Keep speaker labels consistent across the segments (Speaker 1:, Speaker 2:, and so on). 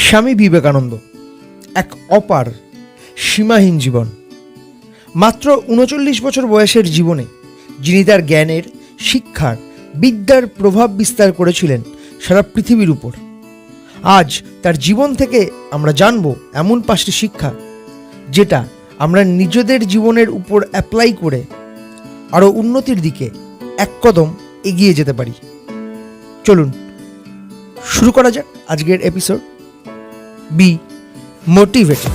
Speaker 1: স্বামী বিবেকানন্দ এক অপার সীমাহীন জীবন। মাত্র ৩৯ বছর বয়সের জীবনে যিনি তার জ্ঞানের, শিক্ষার, বিদ্যার প্রভাব বিস্তার করেছিলেন সারা পৃথিবীর উপর। আজ তার জীবন থেকে আমরা জানব এমন 5টি শিক্ষা যেটা আমরা নিজেদের জীবনের উপর অ্যাপ্লাই করে আরও উন্নতির দিকে এক কদম এগিয়ে যেতে পারি। চলুন শুরু করা যাক আজকের এপিসোড। B motivated.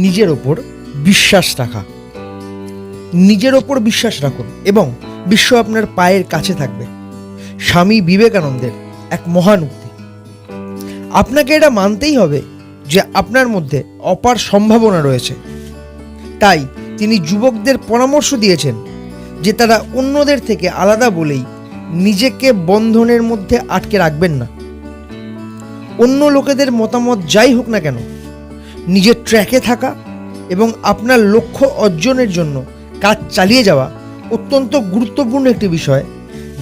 Speaker 1: নিজের ওপর বিশ্বাস রাখা। নিজের ওপর বিশ্বাস রাখুন এবং বিশ্ব আপনার পায়ের কাছে থাকবে। স্বামী বিবেকানন্দের এক মহান উক্তি। আপনাকে এটা মানতেই হবে যে আপনার মধ্যে অপার সম্ভাবনা রয়েছে। তাই তিনি যুবকদের পরামর্শ দিয়েছেন যে তারা অন্যদের থেকে আলাদা বলেই নিজেকে বন্ধনের মধ্যে আটকে রাখবেন না। অন্য লোকেদের মতামত যাই হোক না কেন, নিজের ট্র্যাকে থাকা এবং আপনার লক্ষ্য অর্জনের জন্য কাজ চালিয়ে যাওয়া অত্যন্ত গুরুত্বপূর্ণ একটি বিষয়,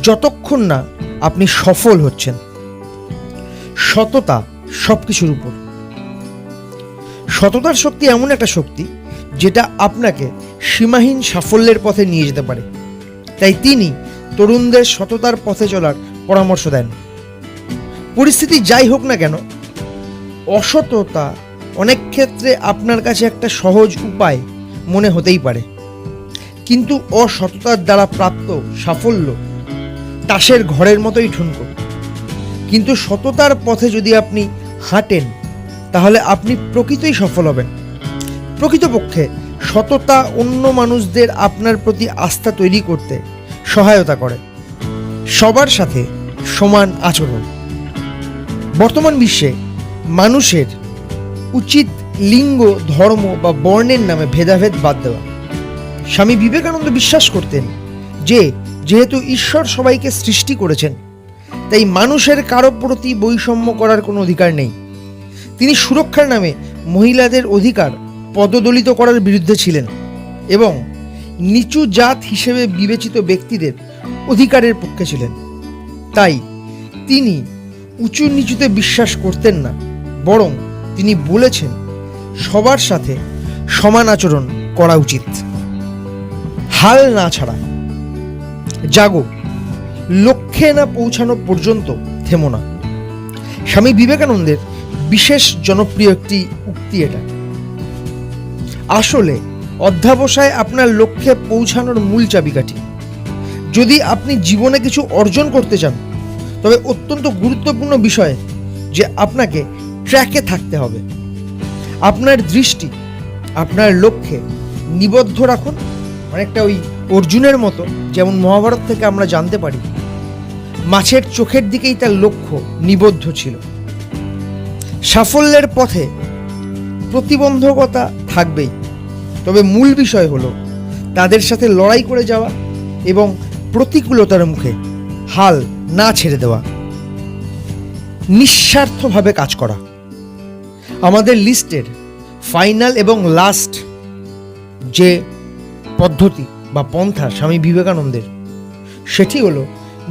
Speaker 1: যতক্ষণ না আপনি সফল হচ্ছেন। সততা সব কিছুর উপর। সততার শক্তি এমন একটা শক্তি যেটা আপনাকে সীমাহীন সাফল্যের পথে নিয়ে যেতে পারে। তাই তিনি তরুণদের সততার পথে চলার পরামর্শ দেন। পরিস্থিতি যাই হোক না কেন, অসততা অনেক ক্ষেত্রে আপনার কাছে একটা সহজ উপায় মনে হতেই পারে, কিন্তু অসততার দ্বারা প্রাপ্ত সাফল্য তাসের ঘরের মতোই ঠুনকো। কিন্তু সততার পথে যদি আপনি হাঁটেন তাহলে আপনি প্রকৃতই সফল হবেন। প্রকৃতপক্ষে সততা অন্য মানুষদের আপনার প্রতি আস্থা তৈরি করতে সহায়তা করে। সবার সাথে সমান আচরণ। বর্তমান বিশ্বে মানুষের উচিত লিঙ্গ, ধর্ম বা বর্ণের নামে ভেদাভেদ বাদ দেওয়া। স্বামী বিবেকানন্দ বিশ্বাস করতেন যে যেহেতু ঈশ্বর সবাইকে সৃষ্টি করেছেন, তাই মানুষের কারো প্রতি বৈষম্য করার কোনো অধিকার নেই। তিনি সুরক্ষার নামে মহিলাদের অধিকার পদদলিত করার বিরুদ্ধে ছিলেন এবং নিচু জাত হিসেবে বিবেচিত ব্যক্তিদের অধিকারের পক্ষে ছিলেন। তাই তিনি উঁচু নিচুতে বিশ্বাস করতেন না, বরং তিনি বলেছেন সবার সাথে সমান আচরণ করা উচিত। হাল না ছাড়া। জাগো, লক্ষ্যে না পৌঁছানো পর্যন্ত থেমো না। স্বামী বিবেকানন্দের বিশেষ জনপ্রিয় একটি উক্তি এটা। আসলে অধ্যবসায় আপনার লক্ষ্যে পৌঁছানোর মূল চাবিকাঠি। যদি আপনি জীবনে কিছু অর্জন করতে চান, তবে অত্যন্ত গুরুত্বপূর্ণ বিষয় যে আপনাকে ট্র্যাকে থাকতে হবে। আপনার দৃষ্টি আপনার লক্ষ্যে নিবদ্ধ রাখুন। অনেকটা ওই অর্জুনের মতো, যেমন মহাভারত থেকে আমরা জানতে পারি মাছের চোখের দিকেই তার লক্ষ্য নিবদ্ধ ছিল। সাফল্যের পথে প্রতিবন্ধকতা থাকবেই, তবে মূল বিষয় হলো তাদের সাথে লড়াই করে যাওয়া এবং প্রতিকূলতার মুখে হাল না ছেড়ে দেওয়া। নিঃস্বার্থভাবে কাজ করা। আমাদের লিস্টের ফাইনাল এবং লাস্ট যে পদ্ধতি বা পন্থা স্বামী বিবেকানন্দের, সেটি হলো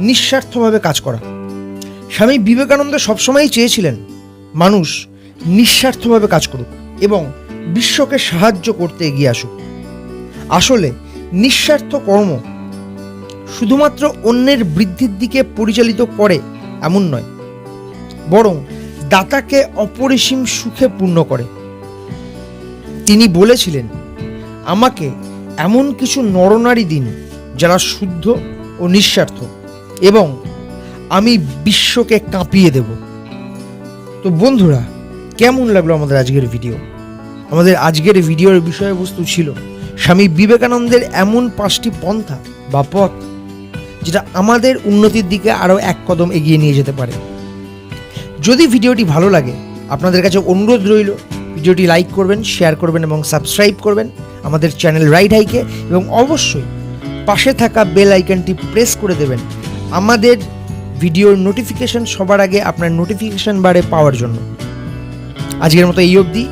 Speaker 1: নিঃস্বার্থভাবে কাজ করা। স্বামী বিবেকানন্দ সবসময়ই চেয়েছিলেন মানুষ নিঃস্বার্থভাবে কাজ করুক এবং বিশ্বকে সাহায্য করতে এগিয়ে আসুক। আসলে নিঃস্বার্থ কর্ম শুধুমাত্র অন্যের বৃদ্ধির দিকে পরিচালিত করে এমন নয়, বরং দাতাকে অপরিসীম সুখে পূর্ণ করে। তিনি বলেছিলেন, আমাকে এমন কিছু নরনারী দিন যারা শুদ্ধ ও নিঃস্বার্থ, এবং আমি বিশ্বকে কাঁপিয়ে দেব। তো বন্ধুরা, কেমন লাগলো আমাদের আজকের ভিডিও? আমাদের আজকের ভিডিওর বিষয়বস্তু ছিল স্বামী বিবেকানন্দের এমন 5টি পন্থা বা পথ যেটা আমাদের উন্নতির দিকে আরও এক কদম এগিয়ে নিয়ে যেতে পারে। যদি ভিডিওটি ভালো লাগে, আপনাদের কাছে অনুরোধ রইল ভিডিওটি লাইক করবেন, শেয়ার করবেন এবং সাবস্ক্রাইব করবেন আমাদের চ্যানেল রাইট হাইকে, এবং অবশ্যই পাশে থাকা বেল আইকনটি প্রেস করে দেবেন আমাদের ভিডিওর নোটিফিকেশন সবার আগে আপনার নোটিফিকেশন বারে পাওয়ার জন্য। আজকের মতো এই অবধি।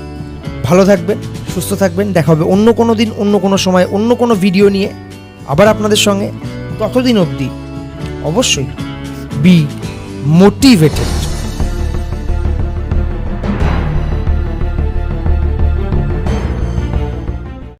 Speaker 1: ভালো থাকবেন, সুস্থ থাকবেন। দেখা হবে অন্য কোনো দিন, অন্য কোনো সময়, অন্য কোনো ভিডিও নিয়ে আবার আপনাদের সঙ্গে। ততদিন অবধি অবশ্যই বি মোটিভেটেড।